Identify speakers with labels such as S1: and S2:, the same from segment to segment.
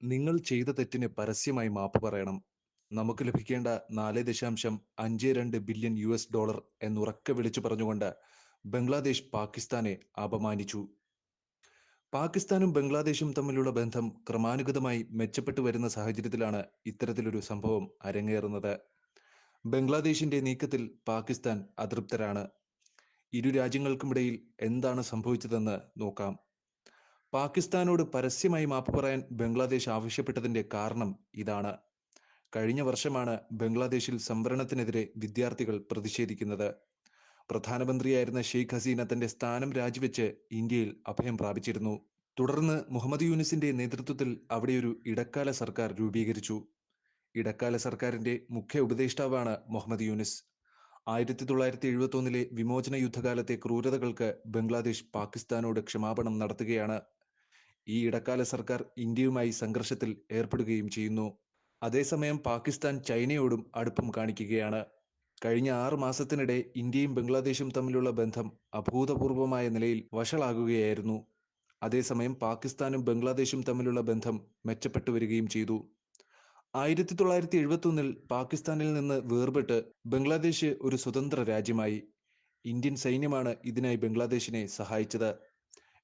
S1: നിങ്ങൾ ചെയ്ത തെറ്റിന് പരസ്യമായി മാപ്പ് പറയണം. നമുക്ക് ലഭിക്കേണ്ട 4.52 ബില്യൺ US$ എന്നുറക്കെ വിളിച്ചു പറഞ്ഞുകൊണ്ട് ബംഗ്ലാദേശ് പാകിസ്ഥാനെ അപമാനിച്ചു. പാകിസ്ഥാനും ബംഗ്ലാദേശും തമ്മിലുള്ള ബന്ധം ക്രമാനുഗതമായി മെച്ചപ്പെട്ടു വരുന്ന സാഹചര്യത്തിലാണ് ഇത്തരത്തിലൊരു സംഭവം അരങ്ങേറുന്നത്. ബംഗ്ലാദേശിന്റെ നീക്കത്തിൽ പാകിസ്ഥാൻ അതൃപ്തരാണ്. ഇരു രാജ്യങ്ങൾക്കുമിടയിൽ എന്താണ് സംഭവിച്ചതെന്ന് നോക്കാം. പാകിസ്ഥാനോട് പരസ്യമായി മാപ്പ് പറയാൻ ബംഗ്ലാദേശ് ആവശ്യപ്പെട്ടതിന്റെ കാരണം ഇതാണ്. കഴിഞ്ഞ വർഷമാണ് ബംഗ്ലാദേശിൽ സംവരണത്തിനെതിരെ വിദ്യാർത്ഥികൾ പ്രതിഷേധിക്കുന്നത്. പ്രധാനമന്ത്രിയായിരുന്ന ഷെയ്ഖ് ഹസീന തന്റെ സ്ഥാനം രാജിവെച്ച് ഇന്ത്യയിൽ അഭയം പ്രാപിച്ചിരുന്നു. തുടർന്ന് മുഹമ്മദ് യൂനിസിന്റെ നേതൃത്വത്തിൽ അവിടെയൊരു ഇടക്കാല സർക്കാർ രൂപീകരിച്ചു. ഇടക്കാല സർക്കാരിന്റെ മുഖ്യ ഉപദേഷ്ടാവാണ് മുഹമ്മദ് യൂനിസ്. 1971 വിമോചന യുദ്ധകാലത്തെ ക്രൂരതകൾക്ക് ബംഗ്ലാദേശ് പാകിസ്ഥാനോട് ക്ഷമാപണം നടത്തുകയാണ്. ഈ ഇടക്കാല സർക്കാർ ഇന്ത്യയുമായി സംഘർഷത്തിൽ ഏർപ്പെടുകയും ചെയ്യുന്നു. അതേസമയം പാകിസ്ഥാൻ ചൈനയോടും അടുപ്പം കാണിക്കുകയാണ്. കഴിഞ്ഞ 6 മാസത്തിനിടെ ഇന്ത്യയും ബംഗ്ലാദേശും തമ്മിലുള്ള ബന്ധം അഭൂതപൂർവമായ നിലയിൽ വഷളാകുകയായിരുന്നു. അതേസമയം പാകിസ്ഥാനും ബംഗ്ലാദേശും തമ്മിലുള്ള ബന്ധം മെച്ചപ്പെട്ടു വരികയും ചെയ്തു. 1971 പാകിസ്ഥാനിൽ നിന്ന് വേർപെട്ട് ബംഗ്ലാദേശ് ഒരു സ്വതന്ത്ര രാജ്യമായി. ഇന്ത്യൻ സൈന്യമാണ് ഇതിനായി ബംഗ്ലാദേശിനെ സഹായിച്ചത്.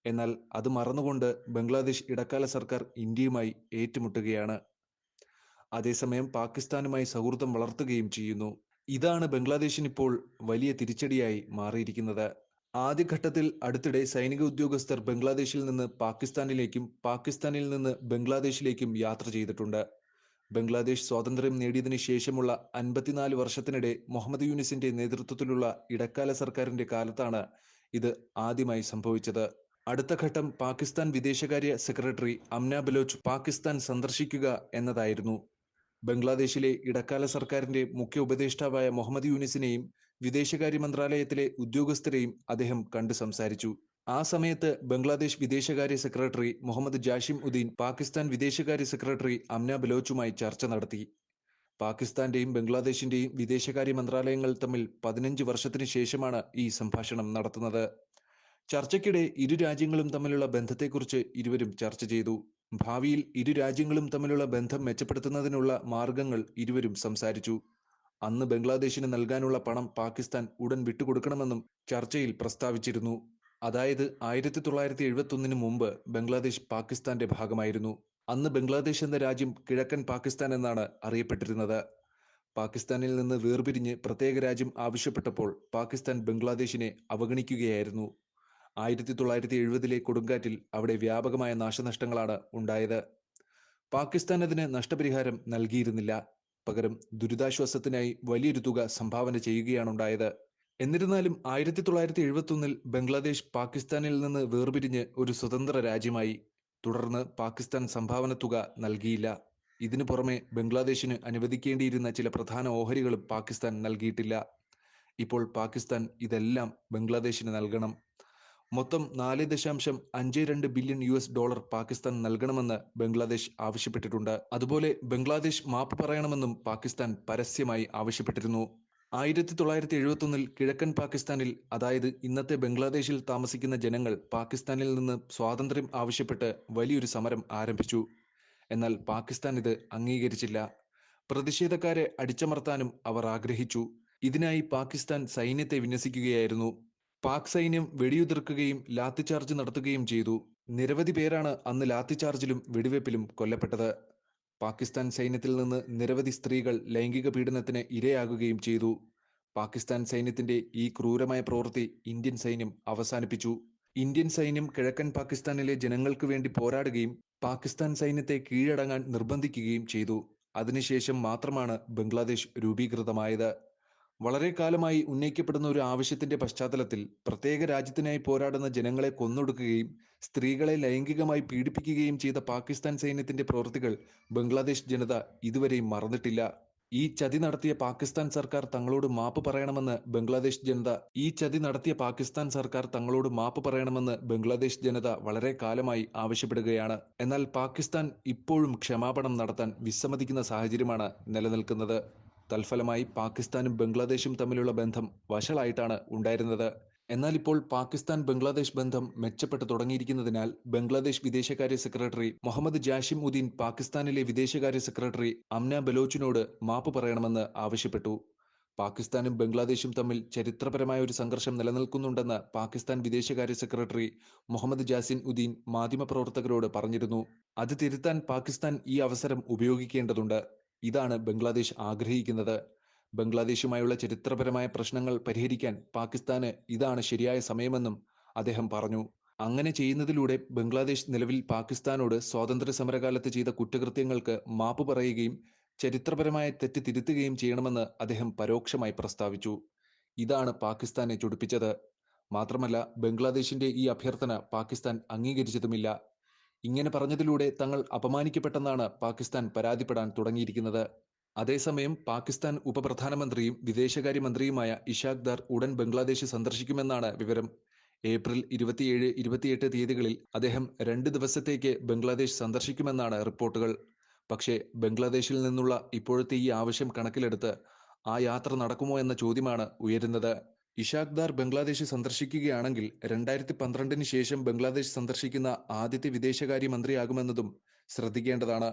S1: എന്നാൽ അത് മറന്നുകൊണ്ട് ബംഗ്ലാദേശ് ഇടക്കാല സർക്കാർ ഇന്ത്യയുമായി ഏറ്റുമുട്ടുകയാണ്. അതേസമയം പാകിസ്ഥാനുമായി സൗഹൃദം വളർത്തുകയും ചെയ്യുന്നു. ഇതാണ് ബംഗ്ലാദേശിനിപ്പോൾ വലിയ തിരിച്ചടിയായി മാറിയിരിക്കുന്നത്. ആദ്യഘട്ടത്തിൽ അടുത്തിടെ സൈനിക ഉദ്യോഗസ്ഥർ ബംഗ്ലാദേശിൽ നിന്ന് പാകിസ്ഥാനിലേക്കും പാകിസ്ഥാനിൽ നിന്ന് ബംഗ്ലാദേശിലേക്കും യാത്ര ചെയ്തിട്ടുണ്ട്. ബംഗ്ലാദേശ് സ്വാതന്ത്ര്യം നേടിയതിനു ശേഷമുള്ള 54 വർഷത്തിനിടെ മുഹമ്മദ് യൂനിസിന്റെ നേതൃത്വത്തിലുള്ള ഇടക്കാല സർക്കാരിന്റെ കാലത്താണ് ഇത് ആദ്യമായി സംഭവിച്ചത്. അടുത്ത ഘട്ടം പാകിസ്ഥാൻ വിദേശകാര്യ സെക്രട്ടറി അംന ബലോച്ച് പാകിസ്ഥാൻ സന്ദർശിക്കുക എന്നതായിരുന്നു. ബംഗ്ലാദേശിലെ ഇടക്കാല സർക്കാരിന്റെ മുഖ്യ ഉപദേഷ്ടാവായ മുഹമ്മദ് യൂനിസിനെയും വിദേശകാര്യ മന്ത്രാലയത്തിലെ ഉദ്യോഗസ്ഥരെയും അദ്ദേഹം കണ്ടു സംസാരിച്ചു. ആ സമയത്ത് ബംഗ്ലാദേശ് വിദേശകാര്യ സെക്രട്ടറി മുഹമ്മദ് ജാഷിം ഉദ്ദീൻ പാകിസ്ഥാൻ വിദേശകാര്യ സെക്രട്ടറി അംന ബലോച്ചുമായി ചർച്ച നടത്തി. പാകിസ്ഥാന്റെയും ബംഗ്ലാദേശിന്റെയും വിദേശകാര്യ മന്ത്രാലയങ്ങൾ തമ്മിൽ 15 വർഷത്തിന് ശേഷമാണ് ഈ സംഭാഷണം നടത്തുന്നത്. ചർച്ചയ്ക്കിടെ ഇരു രാജ്യങ്ങളും തമ്മിലുള്ള ബന്ധത്തെക്കുറിച്ച് ഇരുവരും ചർച്ച ചെയ്തു. ഭാവിയിൽ ഇരു രാജ്യങ്ങളും തമ്മിലുള്ള ബന്ധം മെച്ചപ്പെടുത്തുന്നതിനുള്ള മാർഗങ്ങൾ ഇരുവരും സംസാരിച്ചു. അന്ന് ബംഗ്ലാദേശിന് നൽകാനുള്ള പണം പാകിസ്ഥാൻ ഉടൻ വിട്ടുകൊടുക്കണമെന്നും ചർച്ചയിൽ പ്രസ്താവിച്ചിരുന്നു. അതായത് 1971 മുമ്പ് ബംഗ്ലാദേശ് പാകിസ്ഥാന്റെ ഭാഗമായിരുന്നു. അന്ന് ബംഗ്ലാദേശ് എന്ന രാജ്യം കിഴക്കൻ പാകിസ്ഥാൻ എന്നാണ് അറിയപ്പെട്ടിരുന്നത്. പാകിസ്ഥാനിൽ നിന്ന് വേർപിരിഞ്ഞ് പ്രത്യേക രാജ്യം ആവശ്യപ്പെട്ടപ്പോൾ പാകിസ്ഥാൻ ബംഗ്ലാദേശിനെ അവഗണിക്കുകയായിരുന്നു. 1970 കൊടുങ്കാറ്റിൽ അവിടെ വ്യാപകമായ നാശനഷ്ടങ്ങളാണ് ഉണ്ടായത്. പാകിസ്ഥാൻ അതിന് നഷ്ടപരിഹാരം നൽകിയിരുന്നില്ല. പകരം ദുരിതാശ്വാസത്തിനായി വലിയൊരു തുക സംഭാവന ചെയ്യുകയാണുണ്ടായത്. എന്നിരുന്നാലും 1971 ബംഗ്ലാദേശ് പാകിസ്ഥാനിൽ നിന്ന് വേർപിരിഞ്ഞ് ഒരു സ്വതന്ത്ര രാജ്യമായി. തുടർന്ന് പാകിസ്ഥാൻ സംഭാവന തുക നൽകിയില്ല. ഇതിനു പുറമെ ബംഗ്ലാദേശിന് അനുവദിക്കേണ്ടിയിരുന്ന ചില പ്രധാന ഓഹരികളും പാകിസ്ഥാൻ നൽകിയിട്ടില്ല. ഇപ്പോൾ പാകിസ്ഥാൻ ഇതെല്ലാം ബംഗ്ലാദേശിന് നൽകണം. മൊത്തം 4.52 ബില്യൺ US$ പാകിസ്ഥാൻ നൽകണമെന്ന് ബംഗ്ലാദേശ് ആവശ്യപ്പെട്ടിട്ടുണ്ട്. അതുപോലെ ബംഗ്ലാദേശ് മാപ്പ് പറയണമെന്നും പാകിസ്ഥാൻ പരസ്യമായി ആവശ്യപ്പെട്ടിരുന്നു. 1971 കിഴക്കൻ പാകിസ്ഥാനിൽ, അതായത് ഇന്നത്തെ ബംഗ്ലാദേശിൽ താമസിക്കുന്ന ജനങ്ങൾ പാകിസ്ഥാനിൽ നിന്ന് സ്വാതന്ത്ര്യം ആവശ്യപ്പെട്ട് വലിയൊരു സമരം ആരംഭിച്ചു. എന്നാൽ പാകിസ്ഥാൻ ഇത് അംഗീകരിച്ചില്ല. പ്രതിഷേധക്കാരെ അടിച്ചമർത്താനും അവർ ആഗ്രഹിച്ചു. ഇതിനായി പാകിസ്ഥാൻ സൈന്യത്തെ വിന്യസിക്കുകയായിരുന്നു. പാക് സൈന്യം വെടിയുതിർക്കുകയും ലാത്തിചാർജ് നടത്തുകയും ചെയ്തു. നിരവധി പേരാണ് അന്ന് ലാത്തിചാർജിലും വെടിവെപ്പിലും കൊല്ലപ്പെട്ടത്. പാകിസ്ഥാൻ സൈന്യത്തിൽ നിന്ന് നിരവധി സ്ത്രീകൾ ലൈംഗിക പീഡനത്തിന് ഇരയാകുകയും ചെയ്തു. പാകിസ്ഥാൻ സൈന്യത്തിന്റെ ഈ ക്രൂരമായ പ്രവൃത്തി ഇന്ത്യൻ സൈന്യം അവസാനിപ്പിച്ചു. ഇന്ത്യൻ സൈന്യം കിഴക്കൻ പാകിസ്ഥാനിലെ ജനങ്ങൾക്ക് വേണ്ടി പോരാടുകയും പാകിസ്ഥാൻ സൈന്യത്തെ കീഴടങ്ങാൻ നിർബന്ധിക്കുകയും ചെയ്തു. അതിനുശേഷം മാത്രമാണ് ബംഗ്ലാദേശ് രൂപീകൃതമായത്. വളരെ കാലമായി ഉന്നയിക്കപ്പെടുന്ന ഒരു ആവശ്യത്തിന്റെ പശ്ചാത്തലത്തിൽ പ്രത്യേക രാജ്യത്തിനായി പോരാടുന്ന ജനങ്ങളെ കൊന്നൊടുക്കുകയും സ്ത്രീകളെ ലൈംഗികമായി പീഡിപ്പിക്കുകയും ചെയ്ത പാകിസ്ഥാൻ സൈന്യത്തിന്റെ പ്രവൃത്തികൾ ബംഗ്ലാദേശ് ജനത ഇതുവരെയും മറന്നിട്ടില്ല. ഈ ചതി നടത്തിയ പാകിസ്ഥാൻ സർക്കാർ തങ്ങളോട് മാപ്പ് പറയണമെന്ന് ബംഗ്ലാദേശ് ജനത വളരെ കാലമായി ആവശ്യപ്പെടുകയാണ്. എന്നാൽ പാകിസ്ഥാൻ ഇപ്പോഴും ക്ഷമാപണം നടത്താൻ വിസമ്മതിക്കുന്ന സാഹചര്യമാണ് നിലനിൽക്കുന്നത്. തൽഫലമായി പാകിസ്ഥാനും ബംഗ്ലാദേശും തമ്മിലുള്ള ബന്ധം വഷളായിട്ടാണ് ഉണ്ടായിരുന്നത്. എന്നാൽ ഇപ്പോൾ പാകിസ്ഥാൻ ബംഗ്ലാദേശ് ബന്ധം മെച്ചപ്പെട്ടു തുടങ്ങിയിരിക്കുന്നതിനാൽ ബംഗ്ലാദേശ് വിദേശകാര്യ സെക്രട്ടറി മുഹമ്മദ് ജാഷിം ഉദ്ദീൻ പാകിസ്ഥാനിലെ വിദേശകാര്യ സെക്രട്ടറി അംന ബലോച്ചിനോട് മാപ്പ് പറയണമെന്ന് ആവശ്യപ്പെട്ടു. പാകിസ്ഥാനും ബംഗ്ലാദേശും തമ്മിൽ ചരിത്രപരമായ ഒരു സംഘർഷം നിലനിൽക്കുന്നുണ്ടെന്ന് പാകിസ്ഥാൻ വിദേശകാര്യ സെക്രട്ടറി മുഹമ്മദ് ജാസിം ഉദ്ദീൻ മാധ്യമപ്രവർത്തകരോട് പറഞ്ഞിരുന്നു. അത് തിരുത്താൻ പാകിസ്ഥാൻ ഈ അവസരം ഉപയോഗിക്കേണ്ടതുണ്ട്. ഇതാണ് ബംഗ്ലാദേശ് ആഗ്രഹിക്കുന്നത്. ബംഗ്ലാദേശുമായുള്ള ചരിത്രപരമായ പ്രശ്നങ്ങൾ പരിഹരിക്കാൻ പാകിസ്ഥാന് ഇതാണ് ശരിയായ സമയമെന്നും അദ്ദേഹം പറഞ്ഞു. അങ്ങനെ ചെയ്യുന്നതിലൂടെ ബംഗ്ലാദേശ് നിലവിൽ പാകിസ്ഥാനോട് സ്വാതന്ത്ര്യ സമരകാലത്ത് ചെയ്ത കുറ്റകൃത്യങ്ങൾക്ക് മാപ്പ് പറയുകയും ചരിത്രപരമായ തെറ്റ് തിരുത്തുകയും ചെയ്യണമെന്ന് അദ്ദേഹം പരോക്ഷമായി പ്രസ്താവിച്ചു. ഇതാണ് പാകിസ്ഥാനെ ചൊടിപ്പിച്ചത്. മാത്രമല്ല, ബംഗ്ലാദേശിന്റെ ഈ അഭ്യർത്ഥന പാകിസ്ഥാൻ അംഗീകരിച്ചതുമില്ല. ഇങ്ങനെ പറഞ്ഞതിലൂടെ തങ്ങൾ അപമാനിക്കപ്പെട്ടെന്നാണ് പാകിസ്ഥാൻ പരാതിപ്പെടാൻ തുടങ്ങിയിരിക്കുന്നത്. അതേസമയം പാകിസ്ഥാൻ ഉപപ്രധാനമന്ത്രിയും വിദേശകാര്യമന്ത്രിയുമായ ഇഷാഖ് ദാർ ഉടൻ ബംഗ്ലാദേശ് സന്ദർശിക്കുമെന്നാണ് വിവരം. ഏപ്രിൽ 27, 28 തീയതികളിൽ അദ്ദേഹം 2 ദിവസത്തേക്ക് ബംഗ്ലാദേശ് സന്ദർശിക്കുമെന്നാണ് റിപ്പോർട്ടുകൾ. പക്ഷേ ബംഗ്ലാദേശിൽ നിന്നുള്ള ഇപ്പോഴത്തെ ഈ ആവശ്യം കണക്കിലെടുത്ത് ആ യാത്ര നടക്കുമോ എന്ന ചോദ്യമാണ് ഉയരുന്നത്. ഇഷാഖ് ദാർ ബംഗ്ലാദേശ് സന്ദർശിക്കുകയാണെങ്കിൽ 2012 ശേഷം ബംഗ്ലാദേശ് സന്ദർശിക്കുന്ന ആദ്യത്തെ വിദേശകാര്യമന്ത്രിയാകുമെന്നതും ശ്രദ്ധിക്കേണ്ടതാണ്.